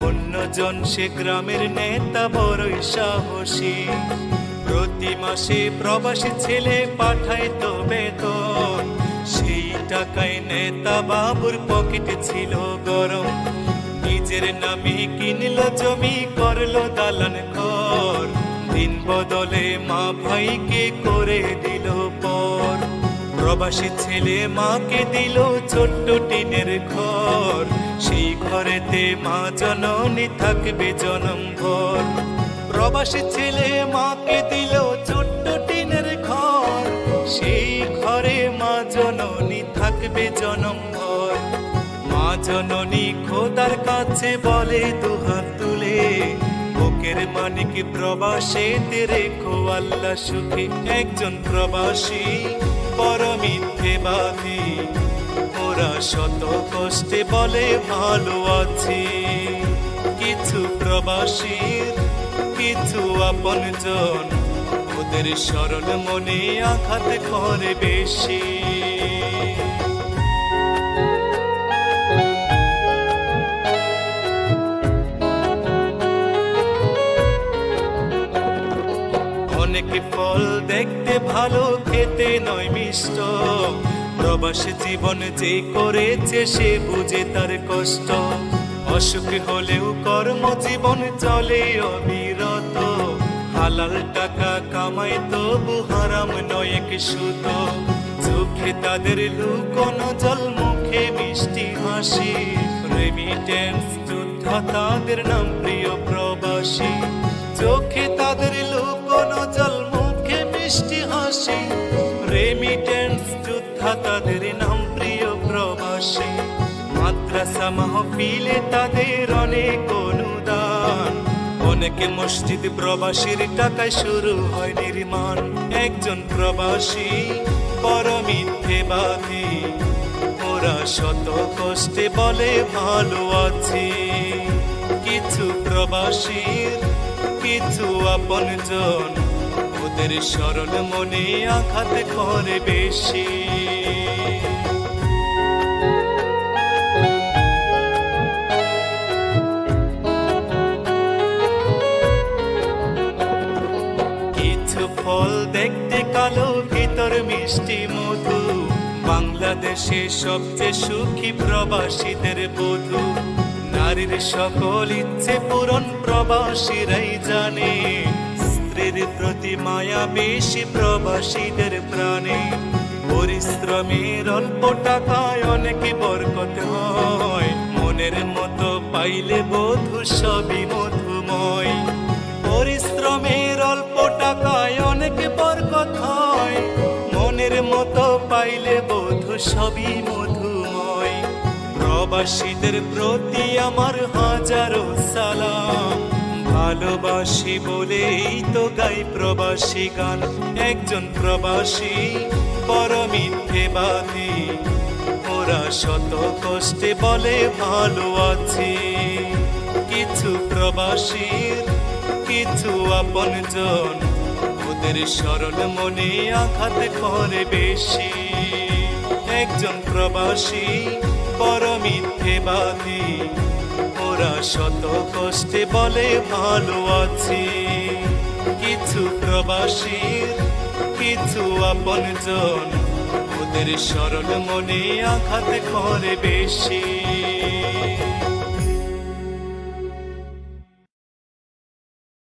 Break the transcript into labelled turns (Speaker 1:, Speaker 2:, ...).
Speaker 1: অন্যজন সে গ্রামের নেতা বড়ই সাহসী। প্রতি মাসে প্রবাসী ছেলে পাঠাইতো বেতন, সেই টাকায় নেতা বাবুর পকেটে ছিল গরম। নিজের নামে কিনলো জমি, করলো দালান ঘর, দিন বদলে মা ভাইকে করে দিল পর। প্রবাসী ছেলে মাকে দিল ছোট্ট টিনের ঘর, সেই ঘরেতে মা জননী থাকবে জনম ভর। প্রবাসী ছেলে মাকে দিল ছোট্ট টিনের ঘর, সেই ঘরে মা জননী থাকবে জনম ভর। মা জননী খোদার কাছে বলে দুহাত তুলে, বুকের মানিক প্রবাসীতে রেখো আল্লাহ সুখে। একজন প্রবাসী বড় মিথ্যেবাদী, ওরা শত কষ্টে বলে ভালো আছি। কিছু প্রবাসীর কিছু আপনজন, ওদের সরল মনে আঘাত করে বেশি। অনেক ফল দেখতে ভালো, খেতে নয় মিষ্ট। প্রবাসী জীবন যে করেছে সে বুঝে তার কষ্ট। অসুখ হলেও কর্মজীবন চলে অবিরত, হালাল টাকা কামাই তবু হারাম নয় এক সুত। চোখে তাদের লুকোনো জল, মুখে মিষ্টি হাসি। রেমিটেন্স যোদ্ধা তাদের নাম প্রিয় প্রবাসী। চোখে তাদের লুকোনো জল, মুখে মিষ্টি হাসি। রেমিটেন্স যোদ্ধা তাদের নাম প্রিয় প্রবাসী। মাদ্রাসা মাহফিলে তাদের অনেক অনুদান, অনেকে মসজিদ প্রবাসীর টাকায় শুরু হয় নির্মাণ। একজন প্রবাসী বড় মিথ্যেবাদী, ওরা শত কষ্টে বলে ভালো আছি। কিছু প্রবাসীর কিছু আপনজন, ওদের সরল মনে আঘাত করে বেশি। কিছু ফল দেখতে কালো, ভিতর মিষ্টি মধু। বাংলাদেশে সবচেয়ে সুখী প্রবাসীদের বধূ। নারীর সকল ইচ্ছে পূরণ প্রবাসীরাই জানে, স্ত্রীর প্রতি মায়া বেশি প্রবাসীদের প্রাণে। পরিশ্রমের অল্প টাকায় অনেক বরকত হয়, মনের মতো পাইলে বধূ সবই মধুময়। পরিশ্রমের অল্প টাকায় অনেক বরকত হয়, মনের মতো পাইলে বধূ সবই মধুময়। প্রবাসীদের প্রতি আমার হাজারো সালাম, ভালোবাসি বলেই তো গাই প্রবাসী গান। একজন প্রবাসী বড় মিথ্যেবাদী, ওরা শত কষ্টে বলে ভালো আছি। কিছু প্রবাসীর কিছু আপনজন, ওদের সরল মনে আঘাত করে বেশি। একজন প্রবাসী বড় মিথ্যেবাদী, ওরা শত কষ্টে বলে ভালো আছি। কিছু প্রবাসীর কিছু আপনজন, ওদের সরল মনে আঘাত করে বেশি।